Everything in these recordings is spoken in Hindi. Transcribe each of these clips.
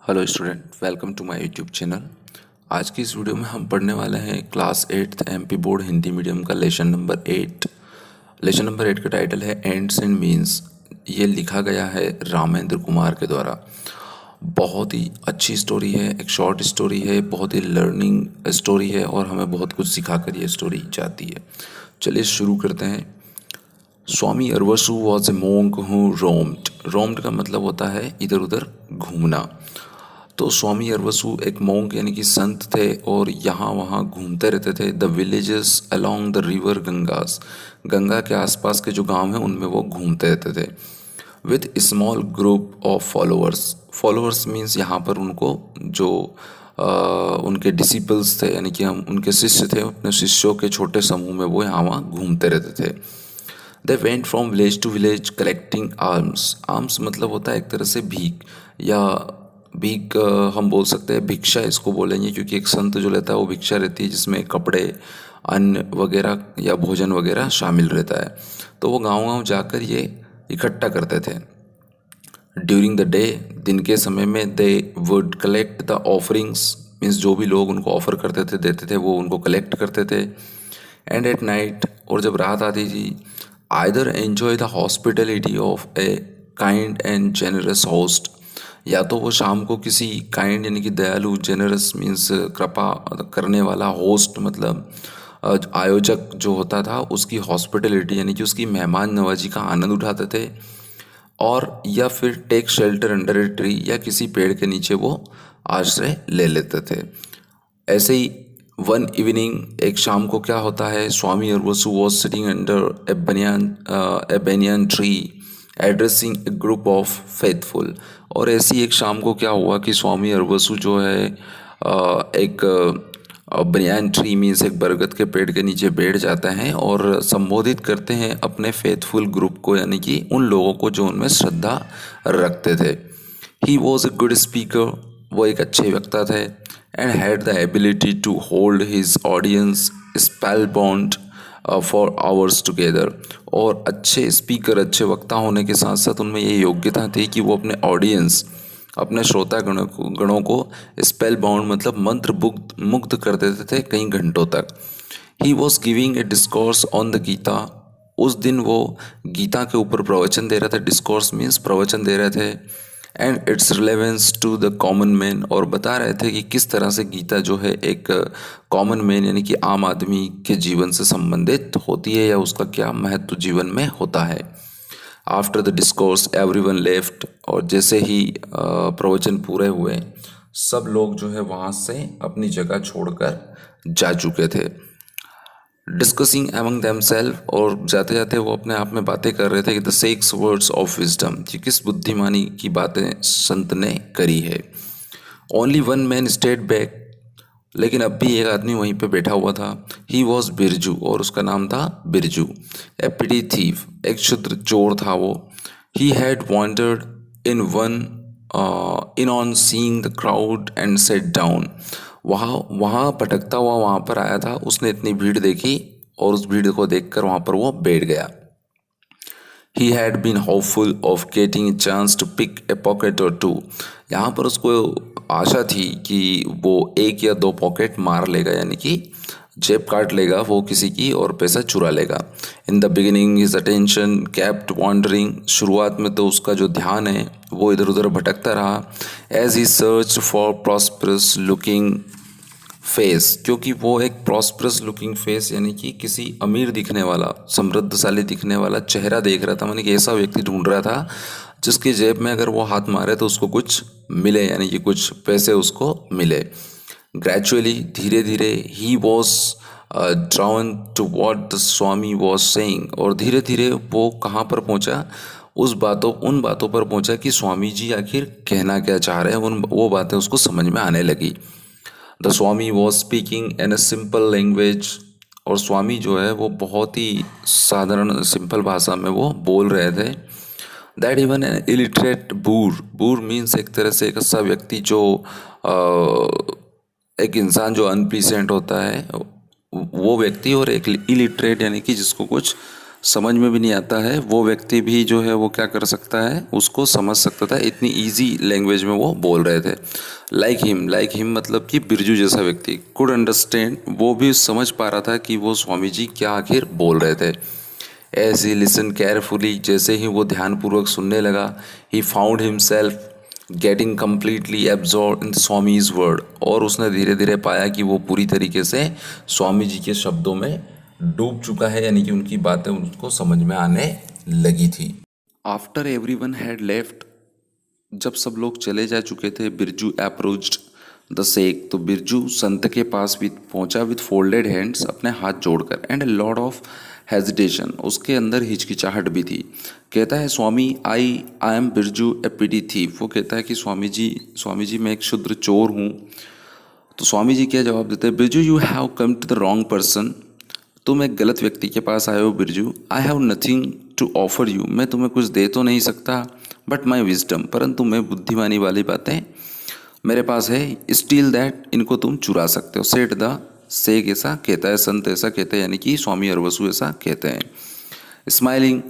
Hello student, welcome to my YouTube channel. आज की इस वीडियो में हम पढ़ने वाले हैं class 8th MP board Hindi medium का लेसन नंबर 8। लेसन नंबर 8 का टाइटल है एंड्स एंड मीन्स। ये लिखा गया है रामेंद्र कुमार के द्वारा। बहुत ही अच्छी स्टोरी है, एक शॉर्ट स्टोरी है, बहुत ही लर्निंग स्टोरी है और हमें बहुत कुछ सिखा कर ये स्टोरी जाती है। चलिए शुरू करते हैं। Swami Aravasu was a monk who roamed. Roamed का मतलब होता है इधर उधर घूमना। तो स्वामी अरवसु एक मोंक यानी कि संत थे और यहाँ वहाँ घूमते रहते थे। The villages along the river Ganges, Ganga के आसपास के जो गांव हैं उनमें वो घूमते रहते थे। With small group of followers. Followers means यहाँ पर उनको जो उनके डिसिपल्स थे यानी कि हम उनके शिष्य थे, अपने शिष्यों के छोटे समूह में वो यहाँ वहाँ घूमते रहते थे। They went from village to village collecting arms. Arms मतलब होता है एक तरह से भीख, या भीख हम बोल सकते हैं, भिक्षा इसको बोलेंगे, क्योंकि एक संत जो लेता है वो भिक्षा रहती है जिसमें कपड़े, अन्न वगैरह या भोजन वगैरह शामिल रहता है। तो वो गांव गांव जाकर ये इकट्ठा करते थे। ड्यूरिंग द डे, दिन के समय में, they would collect the offerings, means जो भी लोग उनको ऑफर करते थे, देते थे, वो उनको कलेक्ट करते थे। एंड एट नाइट, और जब रात आती थी, either enjoy the hospitality of a kind and generous host, या तो वो शाम को किसी काइंड यानी कि दयालु, जेनरस मीन्स कृपा करने वाला, होस्ट मतलब आयोजक जो होता था उसकी हॉस्पिटलिटी यानी कि उसकी मेहमान नवाजी का आनंद उठाते थे। और या फिर take shelter under a tree, या किसी पेड़ के नीचे वो आश्रय ले लेते थे। ऐसे ही वन इवनिंग, एक शाम को क्या होता है, Swami Aravasu was sitting under a banyan tree addressing a group of faithful. और ऐसी एक शाम को क्या हुआ कि स्वामी अरवसु जो है एक बनियान ट्री मीन्स एक बरगद के पेड़ के नीचे बैठ जाते हैं और संबोधित करते हैं अपने फेथफुल ग्रुप को, यानी कि उन लोगों को जो उनमें श्रद्धा रखते थे। He was a good speaker, वो एक अच्छे वक्ता थे। And had the ability to hold his audience spellbound for hours together. और अच्छे स्पीकर, अच्छे वक्ता होने के साथ साथ उनमें ये योग्यता थी कि वो अपने ऑडियंस, अपने श्रोता गणों को स्पेल बाउंड मतलब मंत्र मुग्ध कर देते थे कई घंटों तक। He was giving a discourse on the Gita. उस दिन वो गीता के ऊपर प्रवचन दे रहे थे। डिस्कोर्स मीन्स प्रवचन दे रहे थे। And its relevance to the common man, और बता रहे थे कि किस तरह से गीता जो है एक कॉमन मैन यानी कि आम आदमी के जीवन से संबंधित होती है, या उसका क्या महत्व जीवन में होता है। After the discourse everyone left, और जैसे ही प्रवचन पूरे हुए सब लोग जो है वहाँ से अपनी जगह छोड़कर जा चुके थे। डिस्कसिंग एमंग देमसेल्फ, और जाते जाते वो अपने आप में बातें कर रहे थे कि द 6 वर्ड्स ऑफ विजडम, कि किस बुद्धिमानी की बातें संत ने करी है। Only one man stayed back, लेकिन अब भी एक आदमी वहीं पे बैठा हुआ था। ही वॉज बिरजू, और उसका नाम था बिरजू। ए पिटी थीव, एक क्षुद्र चोर था वो। He had wandered in on seeing the crowd and set down, वहाँ वहाँ भटकता हुआ वहाँ पर आया था। उसने इतनी भीड़ देखी और उस भीड़ को देखकर वहाँ पर वो बैठ गया। He had been hopeful of getting a chance to pick a pocket or two, यहाँ पर उसको आशा थी कि वो एक या दो पॉकेट मार लेगा, यानी कि जेब काट लेगा वो किसी की और पैसा चुरा लेगा। In the beginning his attention kept wandering, शुरुआत में तो उसका जो ध्यान है वो इधर उधर भटकता रहा। As he search for prosperous looking face, क्योंकि वो एक प्रॉस्परस लुकिंग फेस यानी कि किसी अमीर दिखने वाला, समृद्धशाली दिखने वाला चेहरा देख रहा था। मैंने कि ऐसा व्यक्ति ढूंढ रहा था जिसकी जेब में अगर वो हाथ मारे तो उसको कुछ मिले, यानी कि कुछ पैसे उसको मिले। ग्रेजुअली, धीरे धीरे, he was drawn to what the Swami was saying, और धीरे धीरे वो कहाँ पर पहुँचा, उन बातों पर पहुँचा कि स्वामी जी आखिर कहना क्या चाह रहे हैं। वो बातें उसको समझ में आने लगी। The Swami was speaking in a simple language, और स्वामी जो है वो बहुत ही साधारण सिंपल भाषा में वो बोल रहे थे। That even an illiterate boor मीन्स एक तरह से एक ऐसा व्यक्ति जो एक इंसान जो अनप्रीसेंट होता है वो व्यक्ति, और एक इलिटरेट यानी कि जिसको कुछ समझ में भी नहीं आता है, वो व्यक्ति भी जो है वो क्या कर सकता है, उसको समझ सकता था, इतनी इजी लैंग्वेज में वो बोल रहे थे। लाइक हिम मतलब कि बिरजू जैसा व्यक्ति कुड अंडरस्टैंड, वो भी समझ पा रहा था कि वो स्वामी जी क्या आखिर बोल रहे थे। एज ही लिसन केयरफुली, जैसे ही वो ध्यानपूर्वक सुनने लगा, he found himself getting completely absorb in Swami's word, और उसने धीरे धीरे पाया कि वो पूरी तरीके से स्वामी जी के शब्दों में डूब चुका है, यानी कि उनकी बातें उसको समझ में आने लगी थी। After every one had left, जब सब लोग चले जा चुके थे, बिरजू अप्रोच्ड द सेक, तो बिरजू संत के पास भी पहुंचा विद फोल्डेड हैंड्स, अपने हाथ जोड़कर, and a lot of hesitation, उसके अंदर हिचकिचाहट भी थी। कहता है Swami I am Birju a petty thief, वो कहता है कि स्वामी जी मैं एक क्षुद्र चोर हूँ। तो स्वामी जी क्या जवाब देते हैं, Birju you have come to the wrong person, तुम एक गलत व्यक्ति के पास आए हो Birju. I have nothing to offer you, मैं तुम्हें कुछ दे तो नहीं सकता, बट माई विजडम, परंतु मैं बुद्धिमानी वाली बातें मेरे पास है। स्टील दैट, इनको तुम चुरा सकते हो। सेठ द सेक ऐसा कहता है, संत ऐसा कहते हैं, यानी कि स्वामी अरवसु ऐसा कहते हैं। स्माइलिंग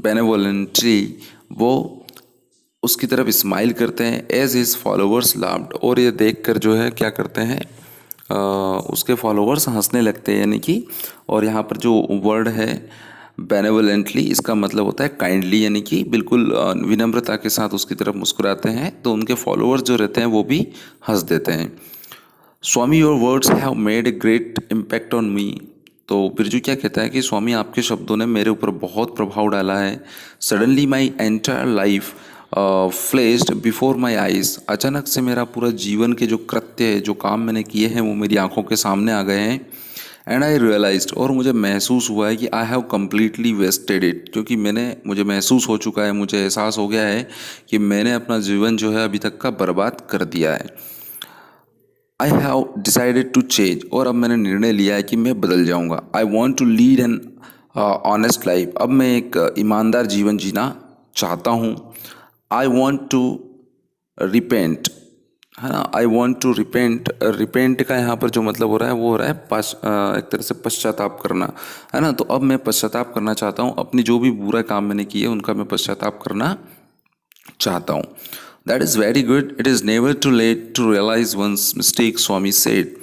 बेनेवोलेंटली, वो उसकी तरफ स्माइल करते हैं। एज हिज फॉलोअर्स लाफ्ड, और ये देखकर जो है क्या करते हैं, उसके फॉलोअर्स हंसने लगते हैं, यानी कि, और यहाँ पर जो वर्ड है बेनेवोलेंटली, इसका मतलब होता है काइंडली, यानी कि बिल्कुल विनम्रता के साथ उसकी तरफ मुस्कुराते हैं, तो उनके फॉलोअर्स जो रहते हैं वो भी हंस देते हैं। Swami your words have made a great impact on me, तो बिरजू क्या कहता है कि स्वामी आपके शब्दों ने मेरे ऊपर बहुत प्रभाव डाला है। Suddenly my entire life fleshed before my eyes, अचानक से मेरा पूरा जीवन के जो कृत्य है, जो काम मैंने किए हैं, वो मेरी आंखों के सामने आ गए हैं। एंड आई रियलाइज्ड, और मुझे महसूस हुआ है कि I have completely wasted it, क्योंकि मुझे महसूस हो चुका है, मुझे एहसास हो गया है कि मैंने अपना जीवन जो है अभी तक का बर्बाद कर दिया है। I have decided to change, और अब मैंने निर्णय लिया है कि मैं बदल जाऊंगा। I want to lead an honest life, अब मैं एक ईमानदार जीवन जीना चाहता हूँ। आई वॉन्ट टू रिपेंट, है ना, I want to repent, repent का यहाँ पर जो मतलब हो रहा है वो हो रहा है एक तरह से पश्चाताप करना, है ना। तो अब मैं पश्चाताप करना चाहता हूँ, अपनी जो भी बुरा काम मैंने किए उनका मैं पश्चाताप करना चाहता हूँ। That is very good, it is never too late to realise one's mistake, Swami said,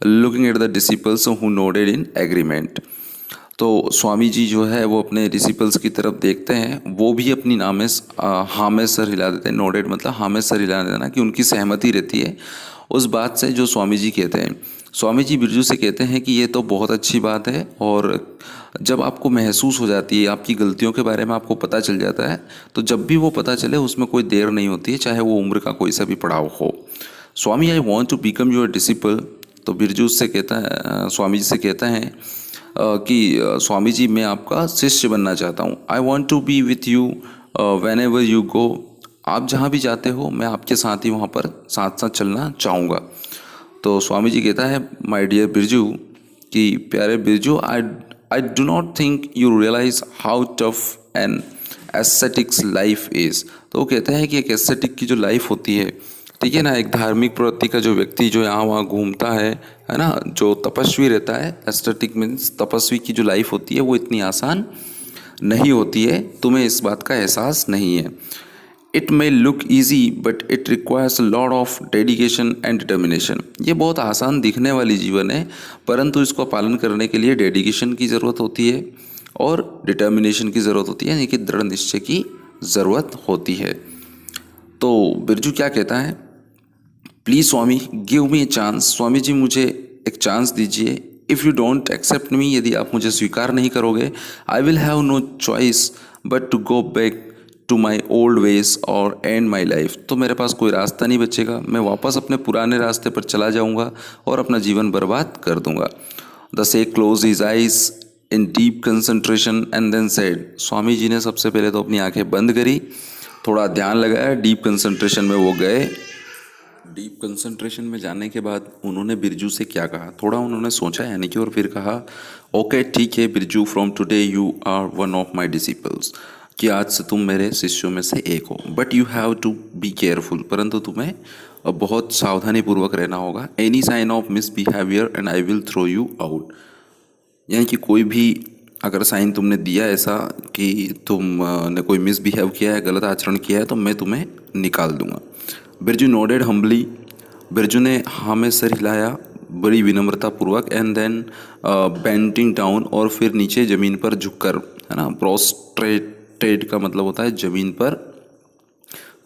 looking at the disciples who nodded in agreement. तो स्वामी जी जो है वो अपने डिसिपल्स की तरफ देखते हैं, वो भी अपनी हाँ में सर हिला देते हैं। नोडेड मतलब हाँ में सर हिला देना, कि उनकी सहमति रहती है उस बात से जो स्वामी जी कहते हैं। स्वामी जी बिरजू से कहते हैं कि ये तो बहुत अच्छी बात है, और जब आपको महसूस हो जाती है, आपकी गलतियों के बारे में आपको पता चल जाता है, तो जब भी वो पता चले उसमें कोई देर नहीं होती है, चाहे वो उम्र का कोई सा भी पड़ाव हो। Swami I want to become your disciple, तो बिरजू से कहता है, स्वामी जी से कहता है कि स्वामी जी मैं आपका शिष्य बनना चाहता हूँ। I want to be with you whenever you go, आप जहाँ भी जाते हो मैं आपके साथ ही वहाँ पर साथ साथ चलना चाहूँगा। तो स्वामी जी कहता है, माय डियर बिरजू, कि प्यारे Birju, I do not think you realise how tough an aesthetics life is. तो वो कहते हैं कि एक एस्थेटिक की जो लाइफ होती है, ठीक है ना, एक धार्मिक प्रवृत्ति का जो व्यक्ति जो यहाँ वहाँ घूमता है ना, जो तपस्वी रहता है, एस्थेटिक मीन्स तपस्वी की जो लाइफ होती है वो इतनी आसान नहीं होती है, तुम्हें इस बात का एहसास नहीं है। It may look easy but it requires lot of dedication and determination, ये बहुत आसान दिखने वाली जीवन है, परंतु इसको पालन करने के लिए डेडिकेशन की ज़रूरत होती है और डिटर्मिनेशन की ज़रूरत होती है, यानी कि दृढ़ निश्चय की ज़रूरत होती है। तो बिरजू क्या कहता है, please Swami give me a chance, Swami ji मुझे एक चांस दीजिए। If you don't accept me, यदि आप मुझे स्वीकार नहीं करोगे, I will have no choice but to go back to my old ways और एंड माई लाइफ, तो मेरे पास कोई रास्ता नहीं बचेगा, मैं वापस अपने पुराने रास्ते पर चला जाऊँगा और अपना जीवन बर्बाद कर दूँगा। The sage close his eyes in deep concentration and then said, Swami ji ने सबसे पहले तो अपनी आंखें बंद करी, थोड़ा ध्यान लगाया, डीप कंसंट्रेशन में वो गए। डीप कंसंट्रेशन में जाने के बाद उन्होंने बिरजू से क्या कहा, थोड़ा उन्होंने सोचा यानी कि, और फिर कहा, ओके ठीक है Birju, from today you are one of my disciples, कि आज से तुम मेरे शिष्यों में से एक हो। But you have to be careful, परंतु तुम्हें बहुत सावधानी पूर्वक रहना होगा। Any sign of misbehaviour and I will throw you out, यानी कि कोई भी अगर साइन तुमने दिया ऐसा कि तुमने कोई मिसबिहेव किया है, गलत आचरण किया है, तो मैं तुम्हें निकाल दूंगा। बिरजू नोडेड हम्बली, बिरजू ने हाँ में सर हिलाया बड़ी विनम्रतापूर्वक, एंड देन बेंटिंग डाउन, और फिर नीचे ज़मीन पर झुककर, है ना, प्रोस्ट्रेटेड का मतलब होता है ज़मीन पर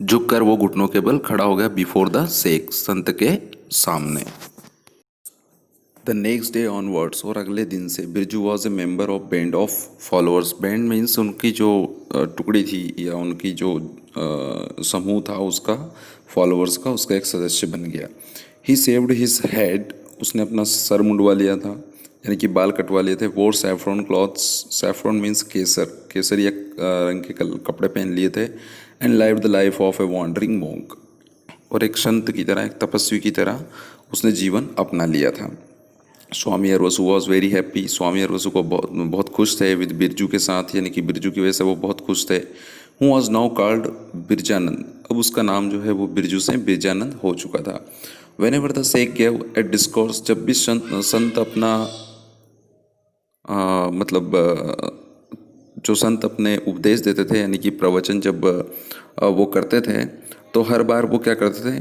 झुककर वो घुटनों के बल खड़ा हो गया बिफोर द शेख, संत के सामने। द नेक्स्ट डे ऑनवर्ड्स, और अगले दिन से Birju was a member of band of followers. Band means उनकी जो टुकड़ी थी या उनकी जो समूह था उसका, फॉलोअर्स का, उसका एक सदस्य बन गया। ही सेव्ड हिज हेड, उसने अपना सर मुंडवा लिया था, यानी कि बाल कटवा लिए थे। Wore saffron clothes, saffron means केसर, केसरिया रंग के कपड़े पहन लिए थे। And live the life of a wandering monk, और एक संत की तरह, एक तपस्वी की तरह उसने जीवन अपना लिया था। स्वामी अरवसु वॉज वेरी हैप्पी, स्वामी अरवसु को बहुत खुश थे विद बिरजू के साथ, यानी कि बिरजू की वजह से वो बहुत खुश थे। Who was now called Birjanand, अब उसका नाम जो है वो बिरजू से बिरजानंद हो चुका था। Whenever the sage gave a discourse, जब भी संत अपना मतलब जो संत अपने उपदेश देते थे, यानी कि प्रवचन जब वो करते थे, तो हर बार वो क्या करते थे,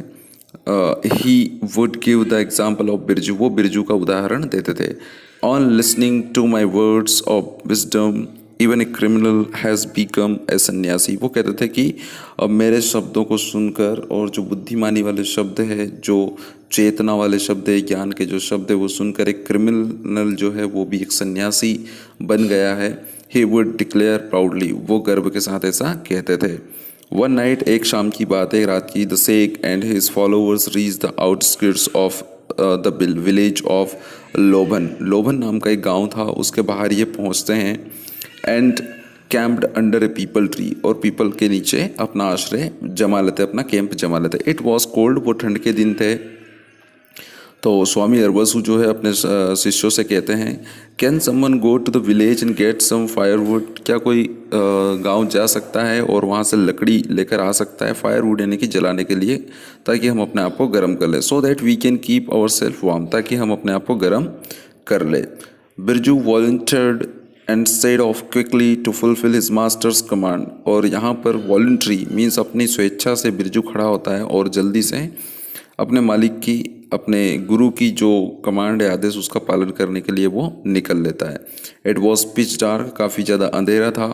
he would give the example of Birju, वो बिरजू का उदाहरण देते थे। On listening to my words of wisdom even a criminal has become a sanyasi, वो कहते थे कि अब मेरे शब्दों को सुनकर, और जो बुद्धिमानी वाले शब्द है, जो चेतना वाले शब्द है, ज्ञान के जो शब्द है, वो सुनकर एक क्रिमिनल जो है वो भी एक सन्यासी बन गया है। ही वुड डिक्लेयर प्राउडली, वो गर्व के साथ ऐसा कहते थे। वन नाइट, एक शाम की बात है, रात की, the sheikh and his followers reach the outskirts of the village of Lobhan, Lobhan नाम का एक गांव था, उसके बाहर ये पहुंचते हैं। And camped under a peepal tree, और पीपल के नीचे अपना आश्रय जमा लेते, अपना कैंप जमा लेते। इट वॉज कोल्ड, वो ठंड के दिन थे। तो स्वामी अरवसु जो है अपने शिष्यों से कहते हैं, can someone go to the village and get some firewood, क्या कोई गांव जा सकता है और वहाँ से लकड़ी लेकर आ सकता है, फायरवुड यानी कि जलाने के लिए, ताकि हम अपने आप को गर्म कर लें, so that we can keep our self warm, ताकि हम अपने आप को गर्म कर ले। Birju volunteered and set off quickly to fulfil his master's command, और यहाँ पर वॉलंट्री मीन्स अपनी स्वेच्छा से बिरजू खड़ा होता है और जल्दी से अपने मालिक की, अपने गुरु की जो कमांड है, आदेश, उसका पालन करने के लिए वो निकल लेता है। इट वॉज पिच डार्क, काफ़ी ज़्यादा अंधेरा था।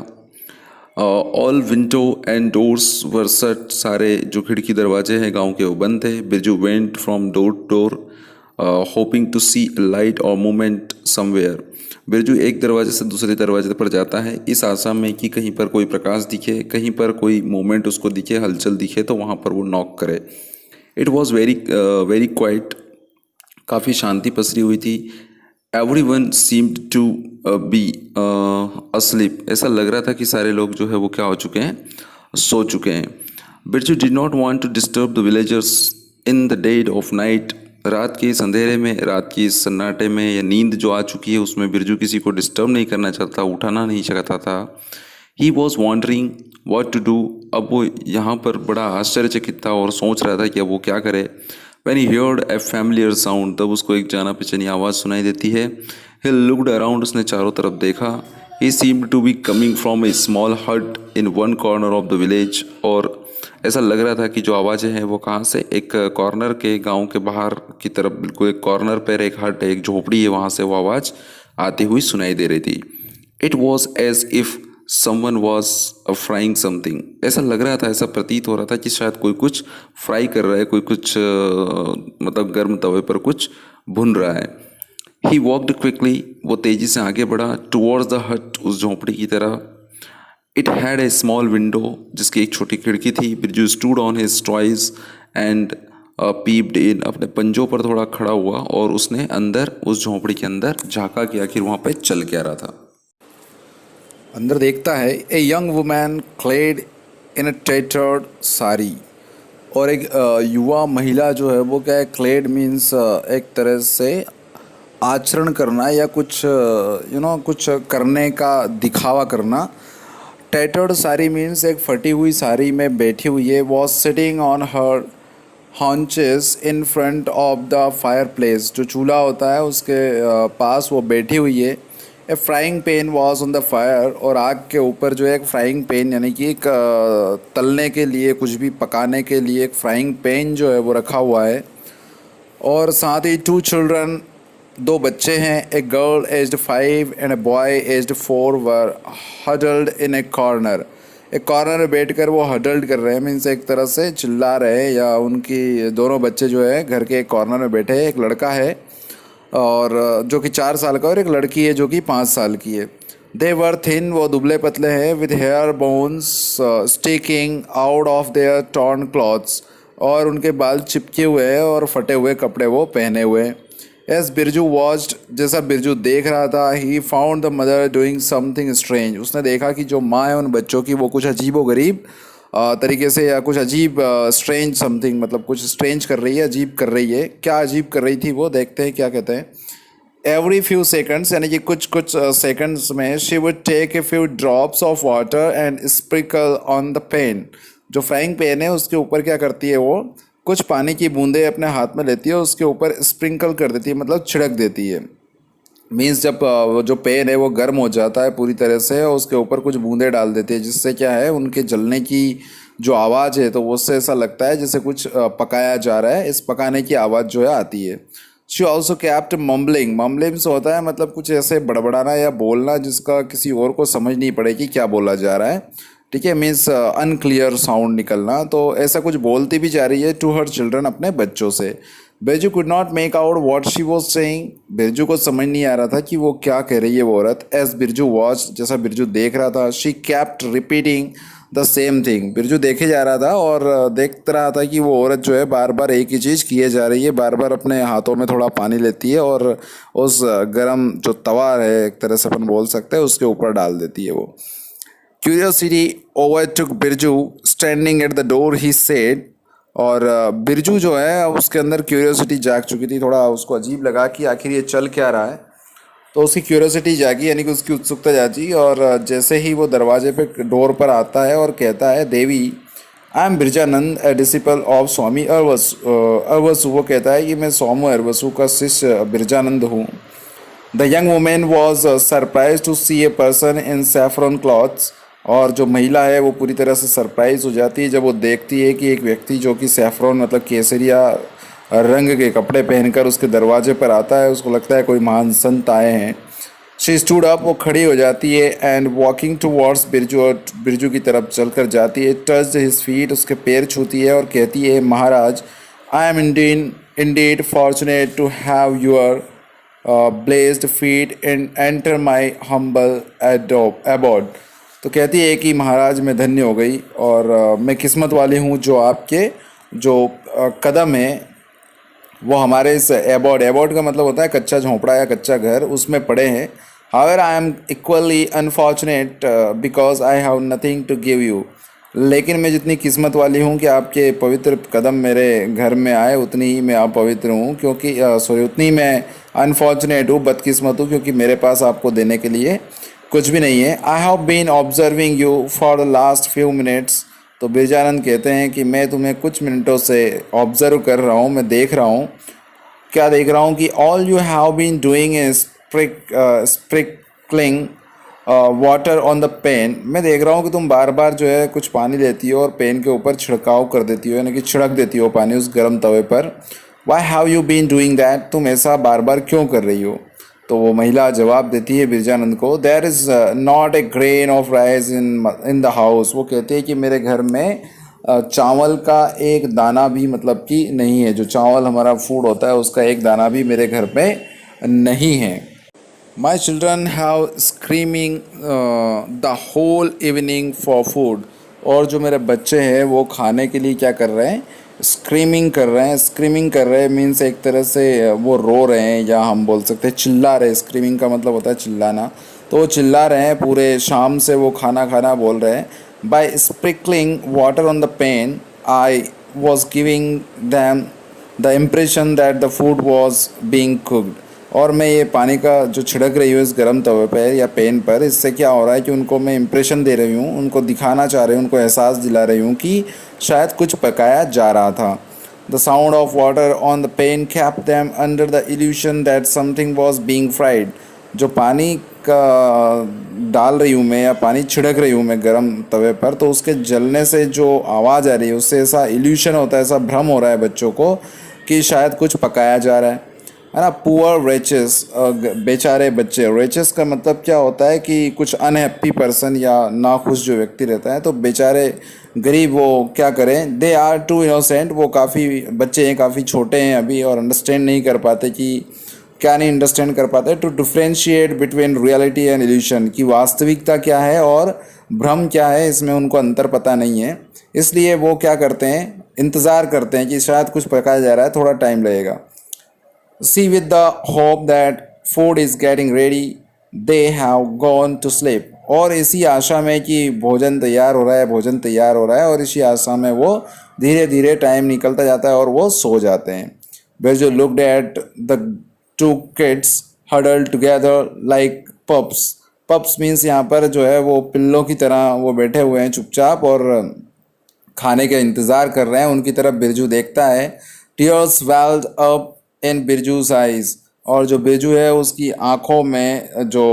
All window and doors were shut, सारे जो खिड़की दरवाजे हैं गांव के वो बंद थे। Birju went from door to door hoping to see light or movement somewhere, Birju एक दरवाजे से दूसरे दरवाजे पर जाता है इस आशा में कि कहीं पर कोई प्रकाश दिखे, कहीं पर कोई मूवमेंट उसको दिखे, हलचल दिखे, तो वहाँ पर वो नॉक करे। इट वॉज़ वेरी क्वाइट, काफ़ी शांति पसरी हुई थी। Everyone seemed to be asleep, ऐसा लग रहा था कि सारे लोग जो है वो क्या हो चुके हैं, सो चुके हैं। Birju did not want to disturb the villagers in the dead of night, रात के इस अंधेरे में, रात की इस सन्नाटे में, या नींद जो आ चुकी है उसमें बिरजू किसी को डिस्टर्ब नहीं करना चाहता, उठाना नहीं चाहता था। He was wondering what to do, अब वो यहाँ पर बड़ा आश्चर्यचकित था और सोच रहा था कि अब वो क्या करे। When he heard A familiar sound, तब उसको एक जाना पहचानी आवाज़ सुनाई देती है। ही लुक्ड अराउंड, उसने चारों तरफ देखा। He seemed to be coming from a small hut in one corner of the village, और ऐसा लग रहा था कि जो आवाज़ें हैं वो कहाँ से, एक कॉर्नर के, गांव के बाहर की तरफ, बिल्कुल एक कॉर्नर पर एक हट है, एक झोपड़ी है, वहाँ से वो आवाज़ आती हुई सुनाई दे रही थी। It was as if someone was frying something, ऐसा लग रहा था, ऐसा प्रतीत हो रहा था कि शायद कोई कुछ फ्राई कर रहा है, कोई कुछ मतलब गर्म तवे पर कुछ भुन रहा है। ही वॉकड क्विकली, वो तेज़ी से आगे बढ़ा, टुवर्ड्स द हट, उस झोंपड़ी की तरह। It had a small window, जिसकी एक छोटी खिड़की थी। Birju stood on his toes and peeped in, अपने पंजों पर थोड़ा खड़ा हुआ और उसने अंदर, उस झोंपड़ी के अंदर झांका कि आखिर वहाँ पे चल क्या रहा था। अंदर देखता है, ए यंग वुमैन क्लेड इन अ टेटर्ड साड़ी, और एक युवा महिला जो है वो क्या है, क्लेड मीन्स एक तरह से आचरण करना या कुछ कुछ करने का दिखावा करना। टेटर्ड साड़ी मीन्स एक फटी हुई साड़ी में बैठी हुई है। Was sitting on her haunches in front of the fire place, जो चूल्हा होता है उसके पास वो बैठी हुई है। A frying pan was on the fire, और आग के ऊपर जो है एक फ्राइंग पैन यानी कि एक तलने के लिए, कुछ भी पकाने के लिए एक फ्राइंग पैन जो है वो रखा हुआ है। और साथ ही 2 चिल्ड्रन, 2 बच्चे हैं, a girl aged 5 and a boy aged 4 were huddled in A corner. एक कॉर्नर में बैठकर वो हडल्ड कर रहे हैं, मीन्स एक तरह से चिल्ला रहे हैं, या उनकी दोनों बच्चे जो है घर के एक कॉर्नर में बैठे हैं। एक लड़का है और जो कि 4 साल का, और एक लड़की है जो कि 5 साल की है। दे वर थिन, वो दुबले पतले हैं, with their bones sticking out of their torn clothes, और उनके बाल चिपके हुए हैं और फटे हुए कपड़े वो पहने हुए हैं। एस बिरजू वॉच्ड, जैसा बिरजू देख रहा था, he found the mother doing something strange, उसने देखा कि जो माँ है उन बच्चों की वो कुछ अजीब व गरीब तरीके से, या कुछ अजीब स्ट्रेंज समथिंग, मतलब कुछ स्ट्रेंज कर रही है, अजीब कर रही है। क्या अजीब कर रही थी वो, देखते हैं क्या कहते हैं। एवरी फ्यू सेकंड्स, यानी कि कुछ कुछ सेकंड्स में, she would take a few drops of water and sprinkle on the pan, जो फ्राइंग पैन है उसके ऊपर क्या करती है वो, कुछ पानी की बूंदें अपने हाथ में लेती है, उसके ऊपर स्प्रिंकल कर देती है, मतलब छिड़क देती है। मीन्स जब वो जो पैन है वो गर्म हो जाता है पूरी तरह से, और उसके ऊपर कुछ बूंदें डाल देती है, जिससे क्या है, उनके जलने की जो आवाज़ है तो उससे ऐसा लगता है जैसे कुछ पकाया जा रहा है, इस पकाने की आवाज़ जो है आती है। She also kept mumbling, mumbling से होता है मतलब कुछ ऐसे बड़बड़ाना या बोलना जिसका किसी और को समझ नहीं पड़े कि क्या बोला जा रहा है, ठीक है, मीन्स अनक्लियर साउंड निकलना। तो ऐसा कुछ बोलती भी जा रही है टू हर चिल्ड्रन, अपने बच्चों से। Birju could not make out what she was saying, Birju को समझ नहीं आ रहा था कि वो क्या कह रही है वो औरत। एज बिरजू वॉच, जैसा बिरजू देख रहा था, she kept repeating the same thing, Birju देखे जा रहा था और देखता रहा था कि वो औरत जो है बार बार एक ही चीज़ किए जा रही है, बार बार अपने हाथों में थोड़ा पानी लेती है और उस गरम जो तवा है, एक तरह से अपन बोल सकते हैं, उसके ऊपर डाल देती है वो। Curiosity overtook Birju, standing at the door he said, और बिरजू जो है उसके अंदर क्यूरियोसिटी जाग चुकी थी, थोड़ा उसको अजीब लगा कि आखिर ये चल क्या रहा है, तो उसकी क्यूरियोसिटी जागी, यानी कि उसकी उत्सुकता जागी। और जैसे ही वो दरवाजे पे डोर पर आता है और कहता है, Devi, I am Birjanand, a disciple of Swami Arvasu, वो कहता है कि मैं स्वामी अरवसु का शिष्य बिरजानंद हूँ। The young women was surprise to see a person in saffron clothes, और जो महिला है वो पूरी तरह से सरप्राइज हो जाती है जब वो देखती है कि एक व्यक्ति जो कि सैफरन मतलब केसरिया रंग के कपड़े पहनकर उसके दरवाजे पर आता है। उसको लगता है कोई महान संत आए हैं। शी स्टूड अप, वो खड़ी हो जाती है, एंड वॉकिंग टूवर्ड्स बिरजू, और बिरजू की तरफ चलकर जाती है। टच हिज फीट, उसके पैर छूती है और कहती है, Maharaj, I am indeed fortunate to have your blessed feet and enter my humble abode. तो कहती है कि महाराज, मैं धन्य हो गई और मैं किस्मत वाली हूँ जो आपके जो कदम है वो हमारे इस एबॉर्ड का मतलब होता है कच्चा झोंपड़ा या कच्चा घर, उसमें पड़े हैं। However I am equally unfortunate because I have nothing to give you, लेकिन मैं जितनी किस्मत वाली हूँ कि आपके पवित्र कदम मेरे घर में आए, उतनी ही मैं अपवित्र हूँ, क्योंकि उतनी मैं अनफॉर्चुनेट हूँ, बदकिस्मत हूँ, क्योंकि मेरे पास आपको देने के लिए कुछ भी नहीं है। I have been observing you for the last few minutes, तो बिरजानंद कहते हैं कि मैं तुम्हें कुछ मिनटों से ऑब्जर्व कर रहा हूँ, मैं देख रहा हूँ। क्या देख रहा हूँ कि all you have been doing is sprinkling water on the pan, मैं देख रहा हूँ कि तुम बार बार जो है कुछ पानी लेती हो और पेन के ऊपर छिड़काव कर देती हो, यानी कि छिड़क देती हो पानी उस गर्म तवे पर। Why have you been doing that, तुम ऐसा बार बार क्यों कर रही हो? तो वो महिला जवाब देती है बिरजानंद को, there is not a grain of rice in the house, वो कहती है कि मेरे घर में चावल का एक दाना भी मतलब कि नहीं है, जो चावल हमारा फूड होता है उसका एक दाना भी मेरे घर पे नहीं है। My children have screaming the whole evening for food, और जो मेरे बच्चे हैं वो खाने के लिए क्या कर रहे हैं, स्क्रीमिंग कर रहे हैं। स्क्रीमिंग कर रहे हैं मीन्स एक तरह से वो रो रहे हैं, या हम बोल सकते हैं चिल्ला रहे हैं। स्क्रीमिंग का मतलब होता है चिल्लाना, तो वो चिल्ला रहे हैं, पूरे शाम से वो खाना खाना बोल रहे हैं। By sprinkling water on the pan I was giving them the impression that the food was being cooked, और मैं ये पानी का जो छिड़क रही हूँ इस गर्म तवे पर या पेन पर, इससे क्या हो रहा है कि उनको मैं इम्प्रेशन दे रही हूँ, उनको दिखाना चाह रही हूँ, उनको एहसास दिला रही हूँ कि शायद कुछ पकाया जा रहा था। The sound of water on the pan kept them under the illusion that something was being fried, जो पानी का डाल रही हूँ मैं या पानी छिड़क रही हूँ मैं गर्म तवे पर, तो उसके जलने से जो आवाज़ आ रही है उससे ऐसा इल्यूशन होता है, ऐसा भ्रम हो रहा है बच्चों को कि शायद कुछ पकाया जा रहा है ना। पुअर रेचेस, बेचारे बच्चे। रेचेस का मतलब क्या होता है कि कुछ अनहैप्पी पर्सन या नाखुश जो व्यक्ति रहता है, तो बेचारे गरीब वो क्या करें, दे आर टू इनोसेंट, वो काफ़ी बच्चे हैं, काफ़ी छोटे हैं अभी और अंडरस्टैंड नहीं कर पाते कि क्या नहीं अंडरस्टैंड कर पाते to differentiate between reality and illusion, कि वास्तविकता क्या है और भ्रम क्या है, इसमें उनको अंतर पता नहीं है। इसलिए वो क्या करते हैं, इंतज़ार करते हैं कि शायद कुछ पकाया जा रहा है, थोड़ा टाइम लगेगा। See, with the hope that food is getting ready, they have gone to sleep. और इसी आशा में कि भोजन तैयार हो रहा है, भोजन तैयार हो रहा है, और इसी आशा में वो धीरे धीरे टाइम निकलता जाता है और वो सो जाते हैं। Birju looked at the two kids huddled together like pups. Pups means यहाँ पर जो है वो पिल्लों की तरह वो बैठे हुए हैं चुपचाप और खाने का इंतज़ार कर रहे हैं। उनकी तरफ बिरजू देखता है। Tears weld up in Birju's eyes, और जो बिरजू है उसकी आंखों में जो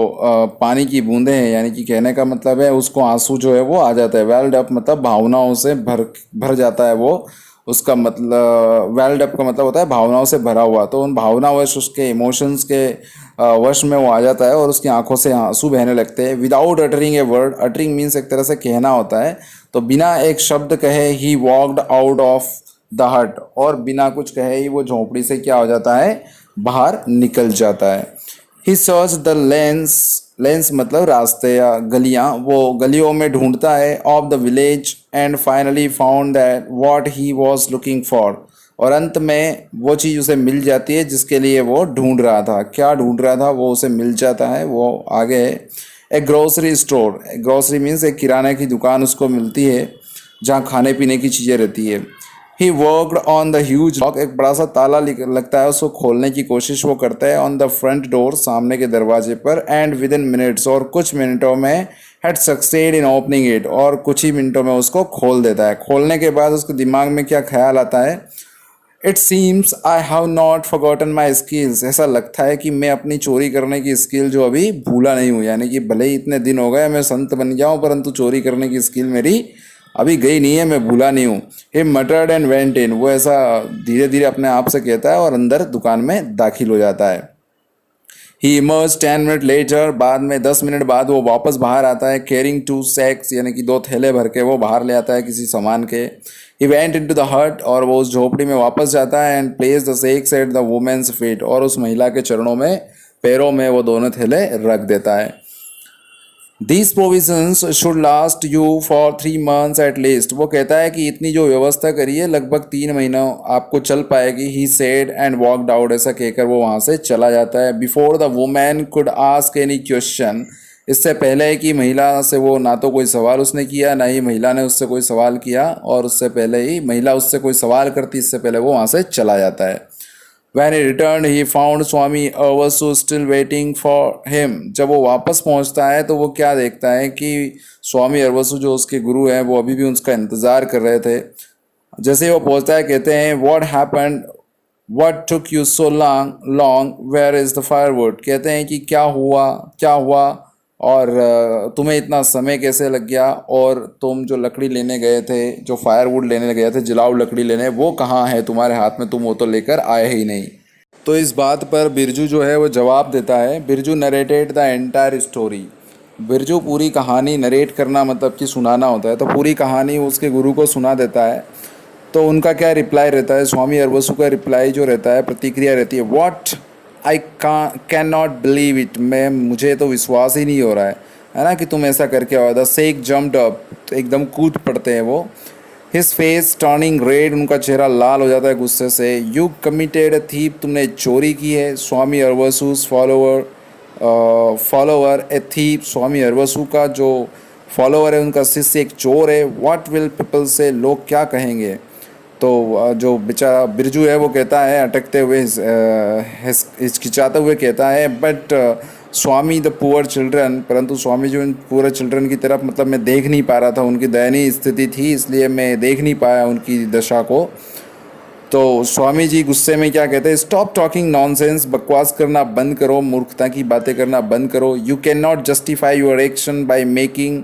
पानी की बूंदें हैं, यानी कि कहने का मतलब है उसको आंसू जो है वो आ जाता है। वेल्ड अप मतलब भावनाओं से भर जाता है वो, उसका मतलब वेल्ड अप का मतलब होता है भावनाओं से भरा हुआ। तो उन भावनावश, उसके इमोशंस के वश में वो आ जाता है और उसकी आंखों से आंसू बहने लगते हैं। Without uttering a word, uttering means एक तरह से कहना होता है, तो बिना एक शब्द कहे ही वॉक्ड आउट ऑफ द हट, और बिना कुछ कहे ही वो झोंपड़ी से क्या हो जाता है, बाहर निकल जाता है। ही सर्च द लेंस, लेंस मतलब रास्ते या गलियां, वो गलियों में ढूंढता है, of the village, and finally found that what he was looking for, और अंत में वो चीज़ उसे मिल जाती है जिसके लिए वो ढूंढ रहा था। क्या ढूंढ रहा था, वो उसे मिल जाता है। वो आगे एक ग्रोसरी स्टोर, ग्रोसरी मीन्स एक किराने की दुकान उसको मिलती है जहाँ खाने पीने की चीज़ें रहती है। He worked on the huge lock, एक बड़ा सा ताला लगता है, उसको खोलने की कोशिश वो करता है, ऑन द फ्रंट डोर, सामने के दरवाजे पर, एंड विद इन मिनट्स, और कुछ मिनटों में, had succeed in opening it, और कुछ ही मिनटों में उसको खोल देता है। खोलने के बाद उसके दिमाग में क्या ख्याल आता है, it seems I have not forgotten my skills, ऐसा लगता है कि मैं अपनी चोरी करने की स्किल जो अभी भूला नहीं हूँ, यानी कि भले ही इतने दिन हो गए मैं संत बन गया हूँ, परंतु चोरी करने की स्किल मेरी अभी गई नहीं है, मैं भूला नहीं हूँ। ही मटर्ड एंड वेंट इन, वो ऐसा धीरे धीरे अपने आप से कहता है और अंदर दुकान में दाखिल हो जाता है। ही इमर्ज 10 मिनट लेटर, बाद में 10 मिनट बाद वो वापस बाहर आता है, कैरिंग 2 सैक्स, यानी कि 2 थैले भर के वो बाहर ले आता है किसी सामान के। ही वेंट इनटू द हट, और वो उस झोपड़ी में वापस जाता है, and place the sacks at the women's feet, और उस महिला के चरणों में, पैरों में वो दोनों थैले रख देता है। These provisions should last you for 3 months at least, वो कहता है कि इतनी जो व्यवस्था करी है लगभग 3 महीनों आपको चल पाएगी। He said and walked out, ऐसा कहकर वो वहाँ से चला जाता है। Before the woman could ask any question, इससे पहले कि महिला से वो ना तो कोई सवाल उसने किया, ना ही महिला ने उससे कोई सवाल किया, और उससे पहले ही महिला उससे कोई सवाल करती, इससे पहले वो वहाँ से चला जाता है। When he returned, he found Swami Arvasu still waiting for him. जब वो वापस पहुंचता है तो वो क्या देखता है कि स्वामी अरवसु जो उसके गुरु हैं वो अभी भी उसका इंतज़ार कर रहे थे। जैसे ही वो पहुंचता है कहते हैं, What happened? What took you so long? Where is the firewood? कहते हैं कि क्या हुआ और तुम्हें इतना समय कैसे लग गया, और तुम जो लकड़ी लेने गए थे, जो फायरवुड लेने गए थे, जलाऊ लकड़ी लेने, वो कहाँ है तुम्हारे हाथ में, तुम वो तो लेकर आए ही नहीं। तो इस बात पर बिरजू जो है वो जवाब देता है। Birju narrated the entire story, Birju पूरी कहानी, नरेट करना मतलब कि सुनाना होता है, तो पूरी कहानी उसके गुरु को सुना देता है। तो उनका क्या रिप्लाई रहता है, स्वामी अरवसु का रिप्लाई जो रहता है, प्रतिक्रिया रहती है, what I can not believe it, मुझे तो विश्वास ही नहीं हो रहा है ना कि तुम ऐसा करके आओ। द शेख जम्प्ड अप, तो एकदम कूद पड़ते हैं वो। हिज फेस टर्निंग रेड, उनका चेहरा लाल हो जाता है गुस्से से। यू कमिटेड अ थीप, तुमने चोरी की है। स्वामी अरवसुस फॉलोवर ए थीप, स्वामी अरवसु का जो फॉलोवर है, उनका शिष्य एक चोर है। व्हाट विल पीपल से, लोग क्या कहेंगे। तो जो बेचारा बिरजू है वो कहता है अटकते हुए, हिचकिचाते हुए कहता है, but Swami the poor children, परंतु स्वामी जो इन पुअर चिल्ड्रन की तरफ, मतलब मैं देख नहीं पा रहा था, उनकी दयनीय स्थिति थी इसलिए मैं देख नहीं पाया उनकी दशा को। तो स्वामी जी गुस्से में क्या कहते हैं, स्टॉप टॉकिंग नॉनसेंस, बकवास करना बंद करो, मूर्खता की बातें करना बंद करो। You can not justify your action by making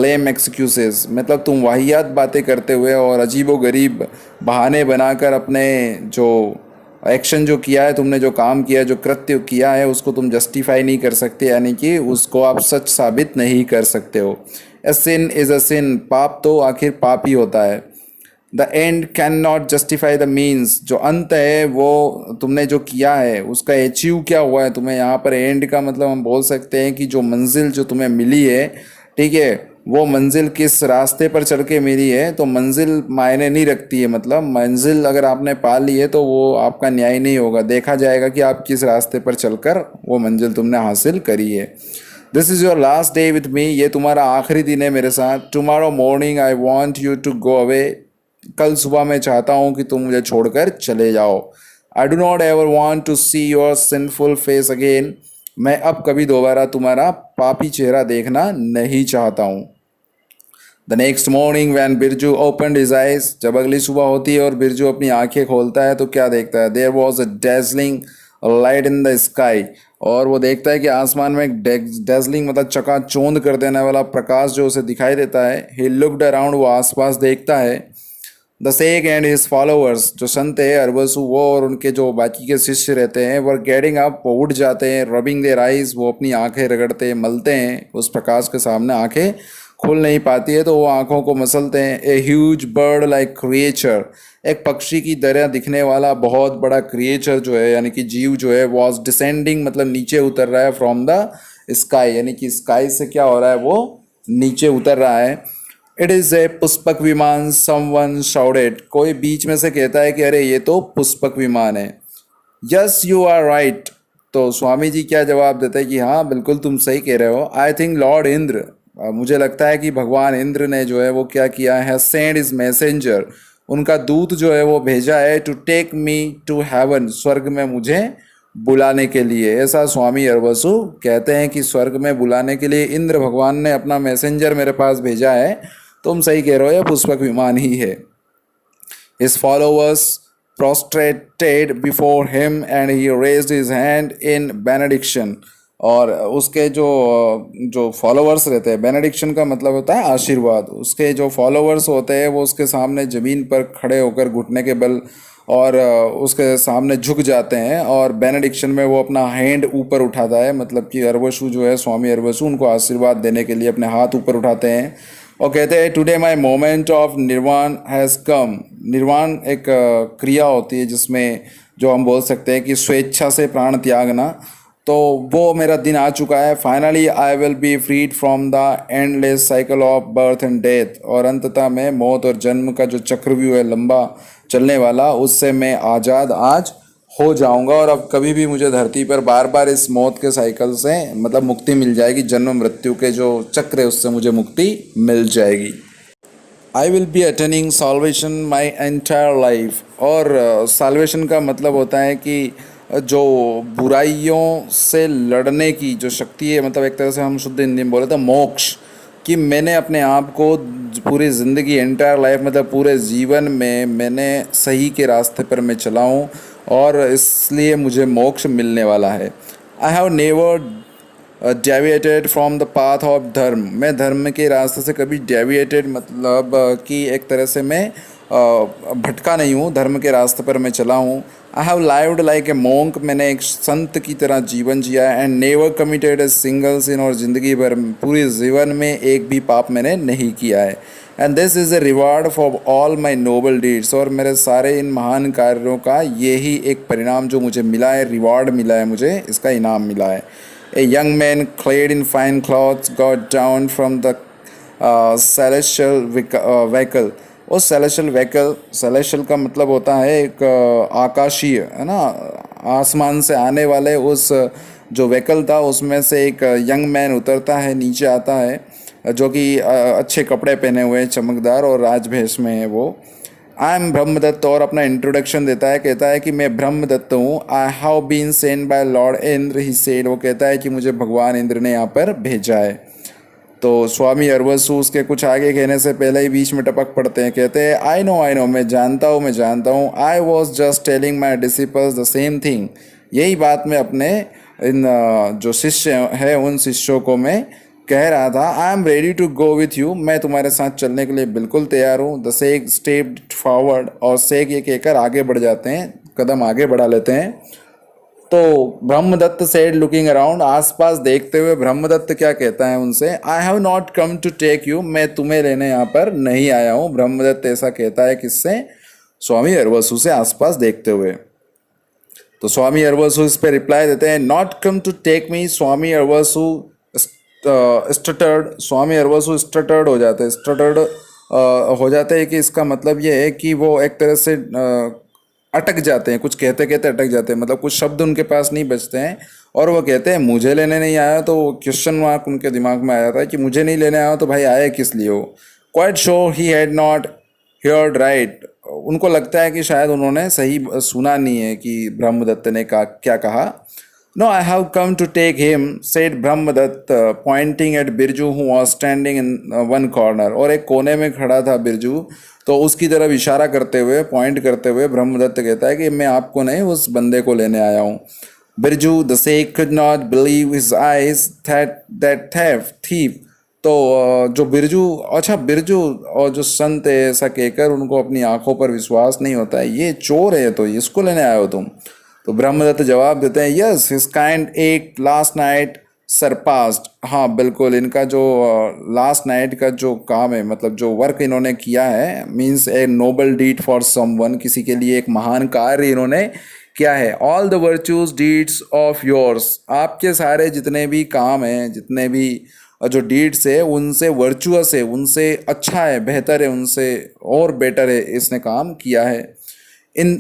lame excuses, मतलब तुम वाहियात बातें करते हुए और अजीबोगरीब बहाने बनाकर अपने जो एक्शन जो किया है, तुमने जो काम किया है, जो कृत्य किया है, उसको तुम जस्टिफाई नहीं कर सकते, यानी कि उसको आप सच साबित नहीं कर सकते हो। ए सिन इज़ अ सिन, पाप तो आखिर पाप ही होता है। The end can not justify the means, जो अंत है वो तुमने जो किया है उसका अचीव क्या हुआ है तुम्हें। यहाँ पर एंड का मतलब हम बोल सकते हैं कि जो मंजिल जो तुम्हें मिली है, ठीक है, वो मंजिल किस रास्ते पर चल के मिली है। तो मंजिल मायने नहीं रखती है, मतलब मंजिल अगर आपने पा ली है तो वो आपका न्याय नहीं होगा, देखा जाएगा कि आप किस रास्ते पर चलकर वो मंजिल तुमने हासिल करी है। This is your last day with me, ये तुम्हारा आखिरी दिन है मेरे साथ। Tomorrow morning I want you to go away, कल सुबह मैं चाहता हूँ कि तुम मुझे छोड़कर चले जाओ। I do not ever want to see your sinful face again, मैं अब कभी दोबारा तुम्हारा पापी चेहरा देखना नहीं चाहता हूँ। The next morning when Birju opened his eyes, जब अगली सुबह होती है और बिरजू अपनी आंखें खोलता है तो क्या देखता है, there was a dazzling light in the sky, और वो देखता है कि आसमान में एक डेजलिंग मतलब चकाचौंध कर देने वाला प्रकाश जो उसे दिखाई देता है। ही लुक्ड अराउंड, वो आसपास देखता है। The sake and his followers, जो संत है अरबसु, वो और उनके जो बाकी के शिष्य रहते हैं, वो गेटिंग अप, वो उठ जाते हैं। रबिंग देयर आइज, वो अपनी आंखें रगड़ते हैं, मलते हैं, उस प्रकाश के सामने आंखें खुल नहीं पाती है तो वो आंखों को मसलते हैं। A huge bird like creature, एक पक्षी की तरह दिखने वाला बहुत बड़ा क्रिएचर जो है, यानी कि जीव जो है, वॉज डिसेंडिंग, मतलब नीचे उतर रहा है, फ्रॉम द स्काई, यानी कि स्काई से क्या हो रहा है, वो नीचे उतर रहा है। इट इज़ ए पुष्पक विमान, समवन शाउटेड, कोई बीच में से कहता है कि अरे ये तो पुष्पक विमान है। यस यू आर राइट, तो स्वामी जी क्या जवाब देते हैं कि हाँ बिल्कुल तुम सही कह रहे हो। आई थिंक लॉर्ड इंद्र, मुझे लगता है कि भगवान इंद्र ने जो है वो क्या किया है, सेंड इज मैसेंजर, उनका दूत जो है वो भेजा है, to take me to heaven, स्वर्ग में मुझे बुलाने के लिए। ऐसा स्वामी अरबसु कहते हैं कि स्वर्ग में बुलाने के लिए इंद्र भगवान ने अपना मैसेंजर मेरे पास भेजा है। तुम सही कह रहे हो, यह पुष्पक विमान ही है। His followers prostrated before him and he raised his hand in benediction, और उसके जो जो फॉलोअर्स रहते हैं, बेनेडिक्शन का मतलब होता है आशीर्वाद, उसके जो फॉलोअर्स होते हैं वो उसके सामने ज़मीन पर खड़े होकर घुटने के बल और उसके सामने झुक जाते हैं, और बेनेडिक्शन में वो अपना हैंड ऊपर उठाता है, मतलब कि अरबसु जो है, स्वामी अरबसु, उनको आशीर्वाद देने के लिए अपने हाथ ऊपर उठाते हैं और कहते हैं टुडे माई मोमेंट ऑफ निर्वाण हैज़ कम। निर्वाण एक क्रिया होती है जिसमें जो हम बोल सकते हैं कि स्वेच्छा से प्राण त्यागना, तो वो मेरा दिन आ चुका है। Finally I will be freed from the endless cycle of birth and death, और अंततः मैं मौत और जन्म का जो चक्रव्यूह है लंबा चलने वाला, उससे मैं आज़ाद आज हो जाऊंगा, और अब कभी भी मुझे धरती पर बार बार इस मौत के साइकिल से मतलब मुक्ति मिल जाएगी, जन्म मृत्यु के जो चक्र है उससे मुझे मुक्ति मिल जाएगी। आई will B attaining solvation my entire life, और सॉल्वेशन का मतलब होता है कि जो बुराइयों से लड़ने की जो शक्ति है, मतलब एक तरह से हम शुद्ध हिंदी में बोले तो मोक्ष, कि मैंने अपने आप को पूरी ज़िंदगी, एंटायर लाइफ मतलब पूरे जीवन में मैंने सही के रास्ते पर मैं चला हूँ, और इसलिए मुझे मोक्ष मिलने वाला है। I have never deviated from the path of धर्म, मैं धर्म के रास्ते से कभी डेविएटेड मतलब कि एक तरह से मैं भटका नहीं हूँ, धर्म के रास्ते पर मैं चला हूँ। I have lived like a monk, मैंने एक संत की तरह जीवन जिया है। And never committed a single sin, और ज़िंदगी भर पूरे जीवन में एक भी पाप मैंने नहीं किया है। And this is a reward for all my noble deeds, और मेरे सारे इन महान कार्यों का यही एक परिणाम जो मुझे मिला है, रिवार्ड मिला है, मुझे इसका इनाम मिला है। A young man clad in fine clothes got down from the celestial vehicle, वो सेलेस्टियल व्हीकल, सेलेस्टियल का मतलब होता है एक आकाशीय, है ना, आसमान से आने वाले उस जो व्हीकल था उसमें से एक यंग मैन उतरता है, नीचे आता है, जो कि अच्छे कपड़े पहने हुए हैं, चमकदार, और राजभेष में है वो। आई एम ब्रह्मदत्त, और अपना इंट्रोडक्शन देता है, कहता है कि मैं ब्रह्मदत्त हूँ। I have been sent by lord Indra, he said, वो कहता है कि मुझे भगवान इंद्र ने यहाँ पर भेजा है। तो स्वामी अरवसु उसके कुछ आगे कहने से पहले ही बीच में टपक पड़ते हैं, कहते हैं आई नो मैं जानता हूँ I was just telling my disciples the same thing. यही बात मैं अपने इन जो शिष्य है उन शिष्यों को मैं कह रहा था। I am ready to go with you, मैं तुम्हारे साथ चलने के लिए बिल्कुल तैयार हूँ। द शेख स्टेप्ड फॉरवर्ड, और शेख ये कहकर आगे बढ़ जाते हैं, कदम आगे बढ़ा लेते हैं। तो ब्रह्मदत्त सेड लुकिंग अराउंड, आसपास देखते हुए ब्रह्मदत्त क्या कहता है उनसे, I have not come to take you, मैं तुम्हें लेने यहाँ पर नहीं आया हूँ। ब्रह्मदत्त ऐसा कहता है किससे? स्वामी अरवसु से, आसपास देखते हुए। तो स्वामी अरवसु इस पे रिप्लाई देते हैं, not come to take me. Swami Arvasu stuttered, Swami Arvasu stuttered हो जाते हैं, स्टटर्ड हो जाते हैं कि इसका मतलब ये है कि वो एक तरह से अटक जाते हैं, कुछ कहते कहते अटक जाते हैं, मतलब कुछ शब्द उनके पास नहीं बचते हैं। और वो कहते हैं मुझे लेने नहीं आया, तो क्वेश्चन मार्क उनके दिमाग में आ जाता है कि मुझे नहीं लेने आया तो भाई आया किस लिए हो। Quite sure he had not heard right, उनको लगता है कि शायद उन्होंने सही सुना नहीं है कि ब्रह्मदत्त ने क्या कहा। No I have come to take him, said Brahmadatta pointing at Birju who was standing in one corner, और एक कोने में खड़ा था बिरजू, तो उसकी तरफ इशारा करते हुए, पॉइंट करते हुए ब्रह्मदत्त कहता है कि मैं आपको नहीं, उस बंदे को लेने आया हूँ। Birju the sheikh could not believe his eyes that thief, तो जो बिरजू, अच्छा बिरजू और जो संत है ऐसा कहकर उनको अपनी आंखों पर विश्वास नहीं होता है, ये चोर है तो इसको लेने आए हो तुम। तो ब्रह्मदत्त जवाब देते हैं, yes his kind at last night surpassed, हाँ बिल्कुल, इनका जो लास्ट नाइट का जो काम है, मतलब जो वर्क इन्होंने किया है, means a noble deed for someone, किसी के लिए एक महान कार्य इन्होंने क्या है। All the virtues deeds of yours, आपके सारे जितने भी काम हैं, जितने भी जो डीड्स है उनसे वर्चुअस है, उनसे अच्छा है, बेहतर है, उनसे और बेटर है इसने काम किया है। In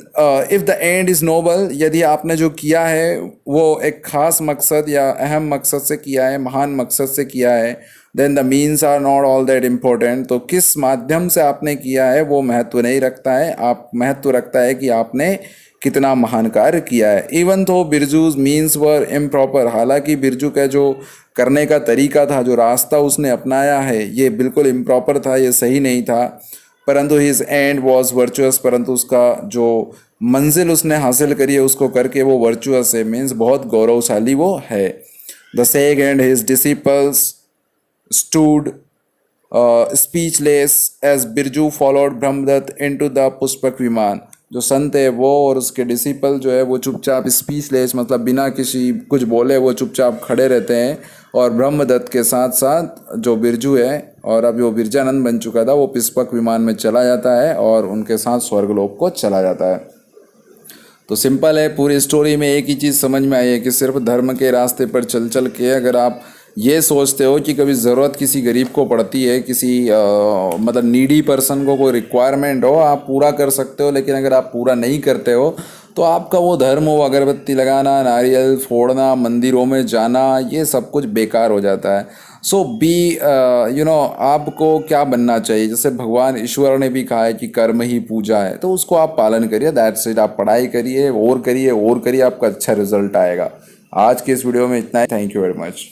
if the end is noble, यदि आपने जो किया है वो एक ख़ास मकसद या अहम मकसद से किया है, महान मकसद से किया है, then the means are not all that important, तो किस माध्यम से आपने किया है वो महत्व नहीं रखता है, आप महत्व रखता है कि आपने कितना महान कार्य किया है। इवन तो बिरजूज मीन्स वर इम्प्रॉपर, हालांकि बिरजू का जो करने का तरीका था, जो रास्ता उसने अपनाया है, ये बिल्कुल इम्प्रॉपर था, ये सही नहीं था, परंतु हिज एंड वॉज वर्चुअस, परंतु उसका जो मंजिल उसने हासिल करी है उसको करके वो वर्चुअस है, मीन्स बहुत गौरवशाली वो है। The sheikh and his disciples stood speechless as Birju followed Brahmadatta into the Pushpak Vimana, जो संत है वो और उसके डिसिपल जो है वो चुपचाप स्पीचलेस, मतलब बिना किसी कुछ बोले वो चुपचाप खड़े रहते हैं, और ब्रह्मदत्त के साथ साथ जो बिरजू है, और अब वो बिरजानंद बन चुका था, वो पुष्पक विमान में चला जाता है और उनके साथ स्वर्गलोक को चला जाता है। तो सिंपल है, पूरी स्टोरी में एक ही चीज़ समझ में आई है कि सिर्फ धर्म के रास्ते पर चल चल के अगर आप ये सोचते हो कि कभी ज़रूरत किसी गरीब को पड़ती है, किसी मतलब नीडी पर्सन को कोई रिक्वायरमेंट हो, आप पूरा कर सकते हो, लेकिन अगर आप पूरा नहीं करते हो तो आपका वो धर्म हो, अगरबत्ती लगाना, नारियल फोड़ना, मंदिरों में जाना, ये सब कुछ बेकार हो जाता है। सो बी आपको क्या बनना चाहिए, जैसे भगवान ईश्वर ने भी कहा है कि कर्म ही पूजा है, तो उसको आप पालन करिए, दैट्स इट। आप पढ़ाई करिए, और करिए, आपका अच्छा रिजल्ट आएगा। आज के इस वीडियो में इतना ही, थैंक यू वेरी मच।